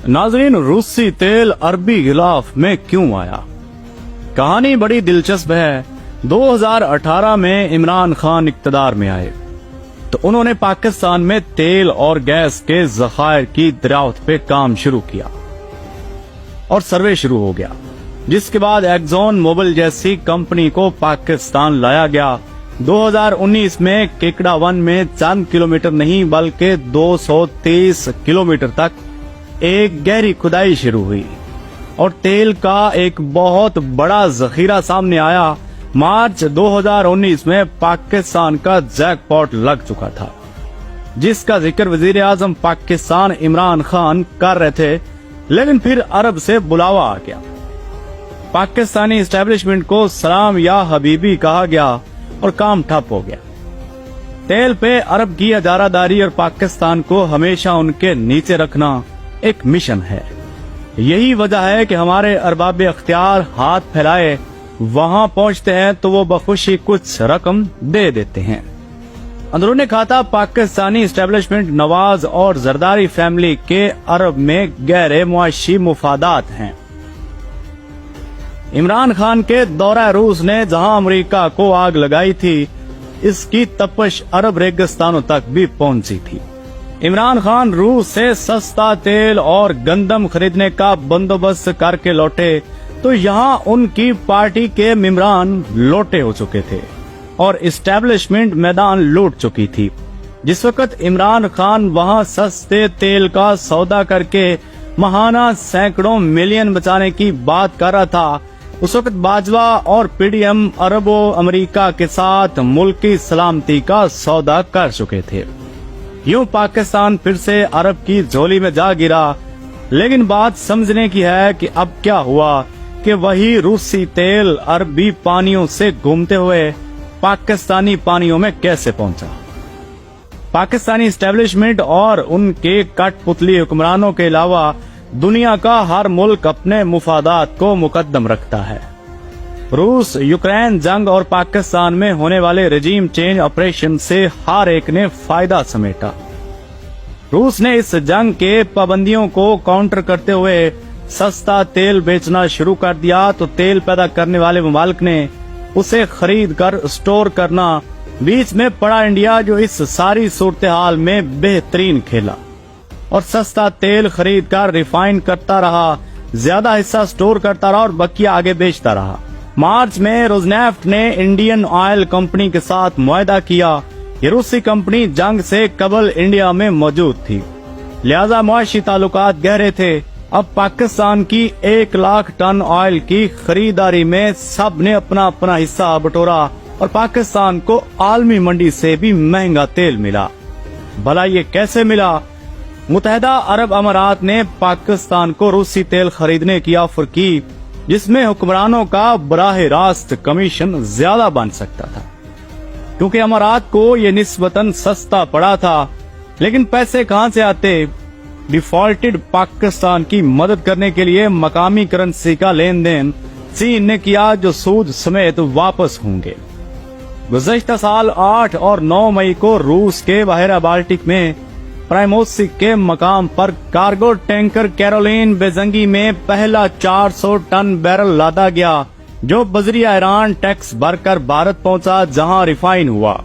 नाज़रीन, रूसी तेल अरबी गिलाफ में क्यों आया? कहानी बड़ी दिलचस्प है। 2018 में इमरान खान इक़्तिदार में आए तो उन्होंने पाकिस्तान में तेल और गैस के ज़खायर की दरियाफ्त पे काम शुरू किया और सर्वे शुरू हो गया, जिसके बाद एक्सॉन मोबिल जैसी कंपनी को पाकिस्तान लाया गया। 2019 में केकड़ा 1 में चंद किलोमीटर नहीं बल्कि 230 किलोमीटर तक एक गहरी खुदाई शुरू हुई और तेल का एक बहुत बड़ा जखीरा सामने आया। मार्च 2019 में पाकिस्तान का जैकपॉट लग चुका था, जिसका जिक्र वजीर आजम पाकिस्तान इमरान खान कर रहे थे, लेकिन फिर अरब से बुलावा आ गया। पाकिस्तानी एस्टेब्लिशमेंट को सलाम या हबीबी कहा गया और काम ठप हो गया। तेल पे अरब की इजारादारी और पाकिस्तान को हमेशा उनके नीचे रखना एक मिशन है। यही वजह है कि हमारे अरबाब अख्तियार हाथ फैलाए वहां पहुंचते हैं तो वो बखुशी कुछ रकम दे देते हैं। अंदरूनी खाता पाकिस्तानी एस्टेब्लिशमेंट नवाज और जरदारी फैमिली के अरब में गहरे मुआशी मुफादात हैं। इमरान खान के दौरा रूस ने जहां अमेरिका को आग लगाई थी, इसकी तपश अरब रेगिस्तानों तक भी पहुंची थी। इमरान खान रूस से सस्ता तेल और गंदम खरीदने का बंदोबस्त करके लौटे तो यहाँ उनकी पार्टी के मेंबरान लौटे हो चुके थे और एस्टेब्लिशमेंट मैदान लूट चुकी थी। जिस वक्त इमरान खान वहाँ सस्ते तेल का सौदा करके महाना सैकड़ों मिलियन बचाने की बात कर रहा था, उस वक्त बाजवा और पीडीएम अरबों अमेरिका के साथ मुल्की सलामती का सौदा कर चुके थे। यूं पाकिस्तान फिर से अरब की झोली में जा गिरा। लेकिन बात समझने की है कि अब क्या हुआ कि वही रूसी तेल अरबी पानियों से घूमते हुए पाकिस्तानी पानियों में कैसे पहुंचा। पाकिस्तानी एस्टेब्लिशमेंट और उनके कठपुतली हुक्मरानों के अलावा दुनिया का हर मुल्क अपने मुफादात को मुकद्दम रखता है। रूस यूक्रेन जंग और पाकिस्तान में होने वाले रजीम चेंज ऑपरेशन से हर एक ने फायदा समेटा। रूस ने इस जंग के पाबंदियों को काउंटर करते हुए सस्ता तेल बेचना शुरू कर दिया तो तेल पैदा करने वाले ममालिक ने उसे खरीद कर स्टोर करना। बीच में पड़ा इंडिया, जो इस सारी सूरत हाल में बेहतरीन खेला और सस्ता तेल खरीद कर रिफाइन करता रहा, ज्यादा हिस्सा स्टोर करता रहा और बकिया आगे बेचता रहा। मार्च में रोजनेफ्ट ने इंडियन ऑयल कंपनी के साथ मुआहदा किया। ये रूसी कंपनी जंग से कबल इंडिया में मौजूद थी, लिहाजा मुआशी ताल्लुकात गहरे थे। अब पाकिस्तान की 1 लाख टन ऑयल की खरीदारी में सब ने अपना अपना हिस्सा बटोरा और पाकिस्तान को आलमी मंडी से भी महंगा तेल मिला। भला ये कैसे मिला? मुत्तहिदा अरब अमारात ने पाकिस्तान को रूसी तेल खरीदने की ऑफर की, जिसमें हुक्मरानों का बराह रास्त कमीशन ज्यादा बन सकता था, क्योंकि अमारात को ये निस्बतन सस्ता पड़ा था। लेकिन पैसे कहां से आते? डिफॉल्टेड पाकिस्तान की मदद करने के लिए मकामी करेंसी का लेन देन चीन ने किया, जो सूद समेत वापस होंगे। गुज़श्ता साल 8 और 9 मई को रूस के बहरा बाल्टिक में प्राइमोसिक के मकाम पर कार्गो टैंकर कैरोलिन बेजंगी में पहला 400 टन बैरल लादा गया, जो बजरिया ईरान टैक्स भरकर भारत पहुंचा, जहां रिफाइन हुआ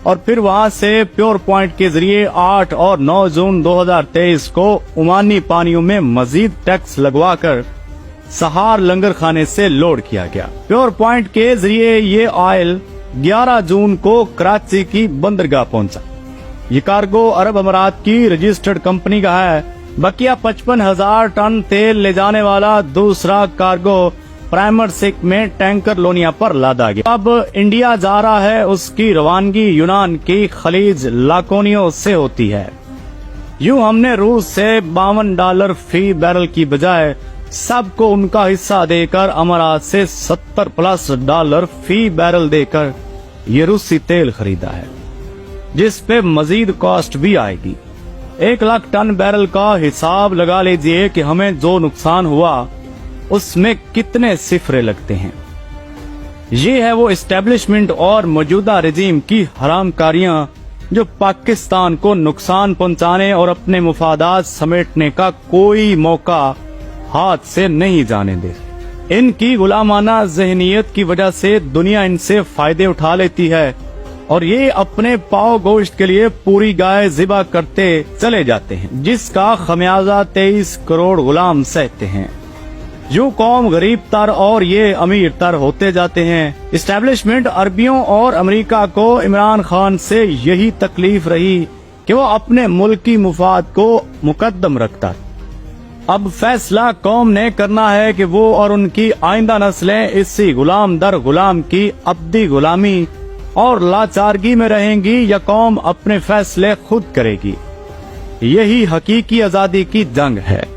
और फिर वहां से प्योर पॉइंट के जरिए 8 और 9 जून 2023 को ओमानी पानियों में मजीद टैक्स लगवाकर सहार लंगर खाने से लोड किया गया। प्योर पॉइंट के जरिए ये ऑयल 11 जून को कराची की बंदरगाह पहुंचा। ये कार्गो अरब अमारात की रजिस्टर्ड कंपनी का है। बकिया 55,000 टन तेल ले जाने वाला दूसरा कार्गो प्राइमोसिक में टैंकर लोनिया पर लादा गया। अब इंडिया जा रहा है, उसकी रवानगी यूनान की खलीज लाकोनियो से होती है। यूं हमने रूस से $52 फी बैरल की बजाय सबको उनका हिस्सा देकर अमारात से $70+ फी बैरल देकर ये रूसी तेल खरीदा है, जिस पे मजीद कॉस्ट भी आएगी। 1 लाख टन बैरल का हिसाब लगा लीजिए कि हमें जो नुकसान हुआ उसमें कितने सिफरे लगते हैं। ये है वो एस्टेब्लिशमेंट और मौजूदा रजीम की हरामकारियां जो पाकिस्तान को नुकसान पहुंचाने और अपने मुफादात समेटने का कोई मौका हाथ से नहीं जाने दे। इनकी गुलामाना जहनीत की वजह से दुनिया इनसे फायदे उठा लेती है और ये अपने पाव गोश्त के लिए पूरी गाय ज़िबा करते चले जाते हैं, जिसका खमियाजा 23 करोड़ गुलाम सहते हैं। जो कौम गरीब तर और ये अमीर तर होते जाते हैं। इस्टेब्लिशमेंट अरबियों और अमेरिका को इमरान खान से यही तकलीफ रही कि वो अपने मुल्क की मुफाद को मुकद्दम रखता। अब फैसला कौम ने करना है कि वो और उनकी आइंदा नस्लें इसी गुलाम दर गुलाम की अब्दी गुलामी और लाचारगी में रहेंगी या कौम अपने फैसले खुद करेगी। यही हकीकी आजादी की जंग है।